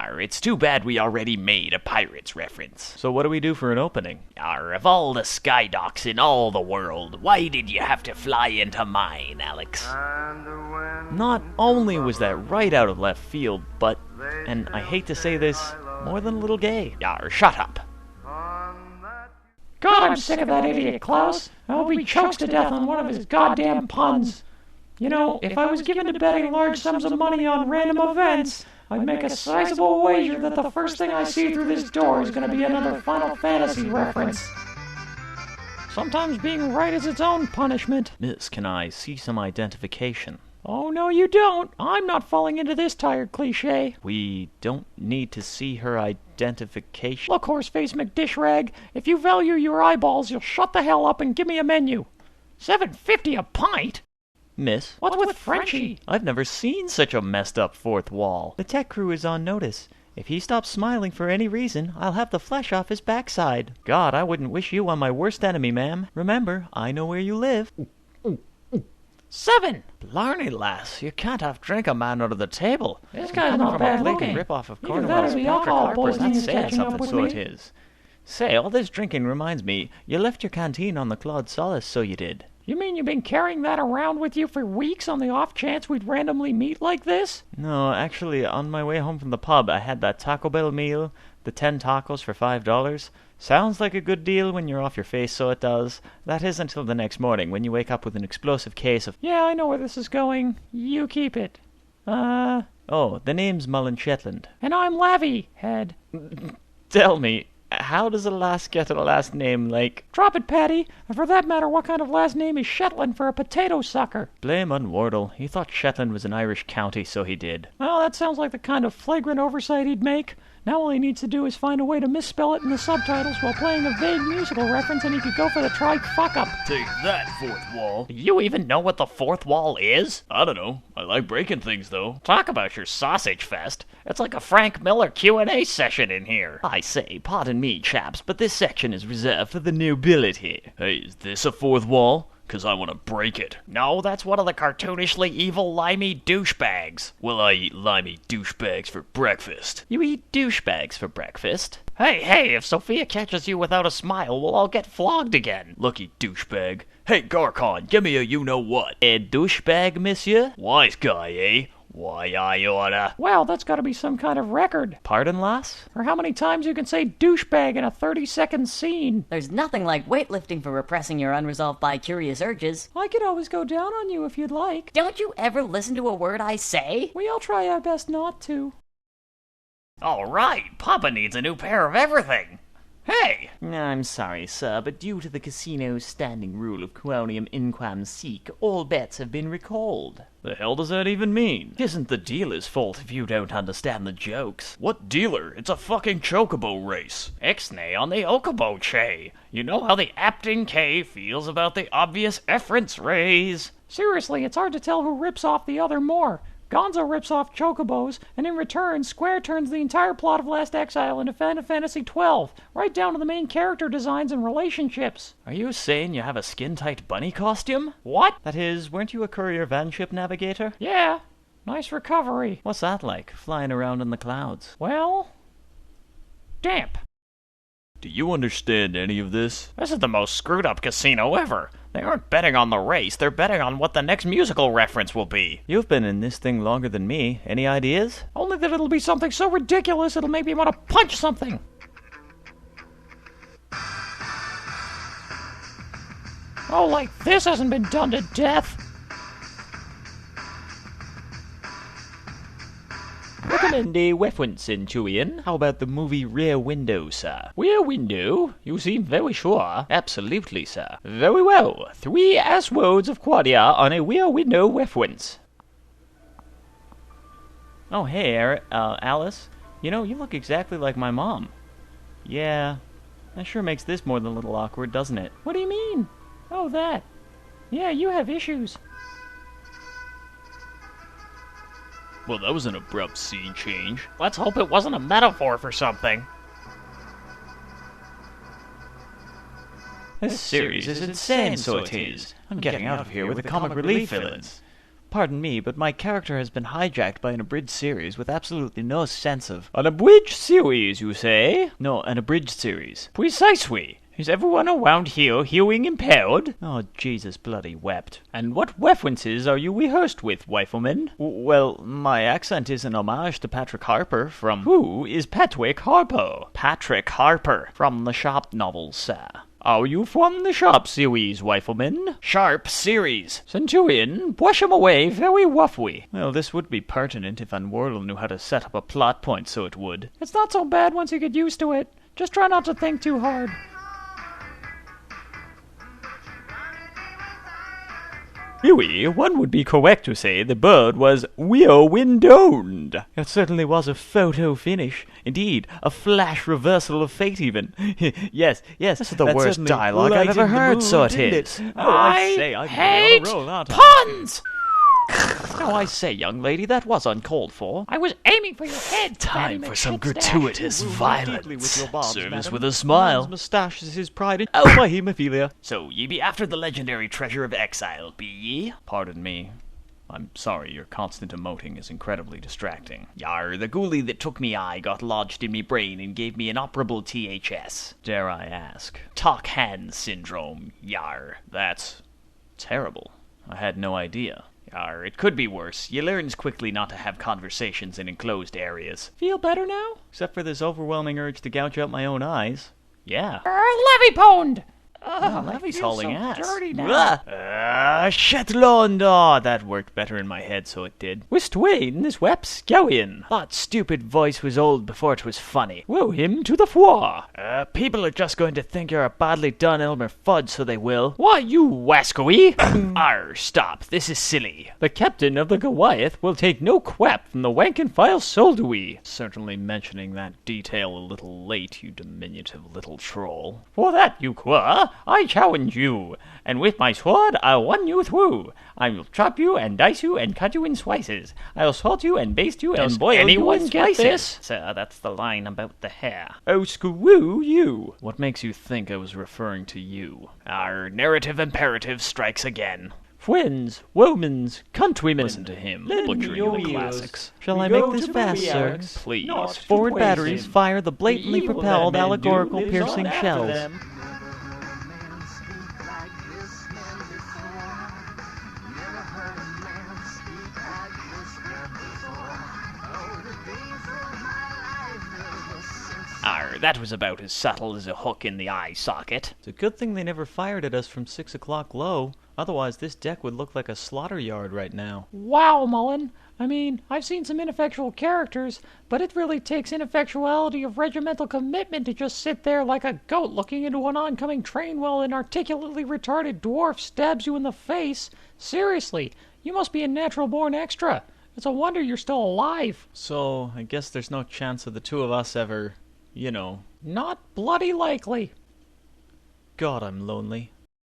Yar, it's too bad we already made a pirates reference. So what do we do for an opening? Yar, of all the sky docks in all the world, why did you have to fly into mine, Alex? Not only was that right out of left field, but, and I hate to say this, more than a little gay. Yar, shut up. God, I'm sick of that idiot Klaus. I hope he chokes to death on one of his goddamn puns. You know, if I was given to betting large sums of money on random events, I'd make a sizable wager that the first thing I see through this door is going to be another Final Fantasy reference. Sometimes being right is its own punishment. Miss, can I see some identification? Oh, no, you don't. I'm not falling into this tired cliche. We don't need to see her identification. Look, Horseface McDishrag, if you value your eyeballs, you'll shut the hell up and give me a menu. $7.50 a pint? Miss? What's with Frenchie? I've never seen such a messed up fourth wall. The tech crew is on notice. If he stops smiling for any reason, I'll have the flesh off his backside. God, I wouldn't wish you on my worst enemy, ma'am. Remember, I know where you live. 7! Blarney, lass, you can't drink a man under the table. This guy's not bad looking. Rip-off of Either that or the alcohol poisoning is saying catching up something, with so me. it is. Say, all this drinking reminds me, you left your canteen on the Claude Solace, so you did. You mean you've been carrying that around with you for weeks on the off chance we'd randomly meet like this? No, actually, on my way home from the pub, I had that Taco Bell meal, the 10 tacos for $5. Sounds like a good deal when you're off your face, so it does. That is until the next morning, when you wake up with an explosive case of... Yeah, I know where this is going. You keep it. Oh, the name's Mullen Shetland. And I'm Lavy, head. Tell me, how does a lass get a last name like... Drop it, Patty. And for that matter, what kind of last name is Shetland for a potato sucker? Blame on Wardle. He thought Shetland was an Irish county, so he did. Well, that sounds like the kind of flagrant oversight he'd make. Now all he needs to do is find a way to misspell it in the subtitles while playing a vague musical reference, and he could go for the fuck-up. Take that, fourth wall. Do you even know what the fourth wall is? I don't know. I like breaking things, though. Talk about your sausage fest. It's like a Frank Miller Q&A session in here. I say, pardon me, chaps, but this section is reserved for the nobility. Hey, is this a fourth wall? 'Cause I want to break it. No, that's one of the cartoonishly evil limey douchebags. Well, I eat limey douchebags for breakfast. You eat douchebags for breakfast? Hey, if Sophia catches you without a smile, we'll all get flogged again. Lucky douchebag. Hey, Garcon, give me a you-know-what. A douchebag, monsieur? Wise guy, eh? Why, I oughta... Well, that's gotta be some kind of record. Pardon, lass? For how many times you can say douchebag in a 30-second scene. There's nothing like weightlifting for repressing your unresolved bi-curious urges. I could always go down on you if you'd like. Don't you ever listen to a word I say? We all try our best not to. All right, Papa needs a new pair of everything. Hey! I'm sorry, sir, but due to the casino's standing rule of quoniam inquam sic, all bets have been recalled. The hell does that even mean? It isn't the dealer's fault if you don't understand the jokes. What dealer? It's a fucking chocobo race. Ixnay on the Okobo Che. You know how the Aptin K feels about the obvious efference rays. Seriously, it's hard to tell who rips off the other more. Gonzo rips off Chocobos, and in return, Square turns the entire plot of Last Exile into Final Fantasy XII, right down to the main character designs and relationships. Are you saying you have a skin-tight bunny costume? What? That is, weren't you a courier vanship navigator? Yeah. Nice recovery. What's that like, flying around in the clouds? Well, damp. Do you understand any of this? This is the most screwed-up casino ever. They aren't betting on the race, they're betting on what the next musical reference will be. You've been in this thing longer than me. Any ideas? Only that it'll be something so ridiculous it'll make me want to punch something. Oh, like this hasn't been done to death. Recommend a reference, Centurion. How about the movie Rear Window, sir? Rear Window? You seem very sure. Absolutely, sir. Very well. 3 S-words of Quadia on a Rear Window reference. Oh, hey, Alice. You know, you look exactly like my mom. Yeah, that sure makes this more than a little awkward, doesn't it? What do you mean? Oh, that. Yeah, you have issues. Well, that was an abrupt scene change. Let's hope it wasn't a metaphor for something. This series is insane, so it is. I'm getting out of here with the comic relief villains. Pardon me, but my character has been hijacked by an abridged series with absolutely no sense of... An abridged series, you say? No, an abridged series. Precisely. Is everyone around here hearing impaired? Oh, Jesus bloody wept. And what references are you rehearsed with, Rifleman? Well, my accent is an homage to Patrick Harper from... Who is Patrick Harper? Patrick Harper, from the Sharp novels, sir. Are you from the Sharp series, Rifleman? Sharp series. Centurion, brush him away very roughly. Well, this would be pertinent if Unwhirl knew how to set up a plot point, so it would. It's not so bad once you get used to it. Just try not to think too hard. Really, one would be correct to say the bird was windowed. It certainly was a photo finish. Indeed, a flash reversal of fate even. yes, this is the worst dialogue I've ever heard, so it is. I hate puns! Now I say, young lady, that was uncalled for. I was aiming for your head. Time for some gratuitous violence. Service with a Man's smile. moustache is his pride and my hemophilia. So ye be after the legendary treasure of exile, be ye? Pardon me. I'm sorry, your constant emoting is incredibly distracting. Yar, the ghoulie that took me eye got lodged in me brain and gave me an operable THS. Dare I ask? Talk hand syndrome, yar. That's terrible. I had no idea. Yar, it could be worse. You learns quickly not to have conversations in enclosed areas. Feel better now? Except for this overwhelming urge to gouge out my own eyes. Yeah. Levy pwned! Levy's hauling ass. Dirty now. Shetland! Oh, that worked better in my head, so it did. Wist Wayne is wep scowian. That stupid voice was old before it was funny. Woe him to the fore. People are just going to think you're a badly done Elmer Fudd, so they will. Why, you wascoey! Arr, stop. This is silly. The captain of the Goliath will take no quap from the wank-and-file soldiery. Certainly mentioning that detail a little late, you diminutive little troll. For that, you quah, I challenge you, and with my sword I'll run you through. I will chop you and dice you and cut you in slices. I'll salt you and baste you and boil you in slices. Sir, that's the line about the hair. Oh, screw you. What makes you think I was referring to you? Our narrative imperative strikes again. Friends, Romans, countrymen. Listen to him, butchering the classics. Shall I make this fast, sir? Please. Forward batteries fire the blatantly propelled allegorical piercing shells. That was about as subtle as a hook in the eye socket. It's a good thing they never fired at us from 6 o'clock low. Otherwise, this deck would look like a slaughter yard right now. Wow, Mullen. I mean, I've seen some ineffectual characters, but it really takes ineffectuality of regimental commitment to just sit there like a goat looking into an oncoming train while an articulately retarded dwarf stabs you in the face. Seriously, you must be a natural-born extra. It's a wonder you're still alive. So, I guess there's no chance of the two of us ever... You know. Not bloody likely. God, I'm lonely.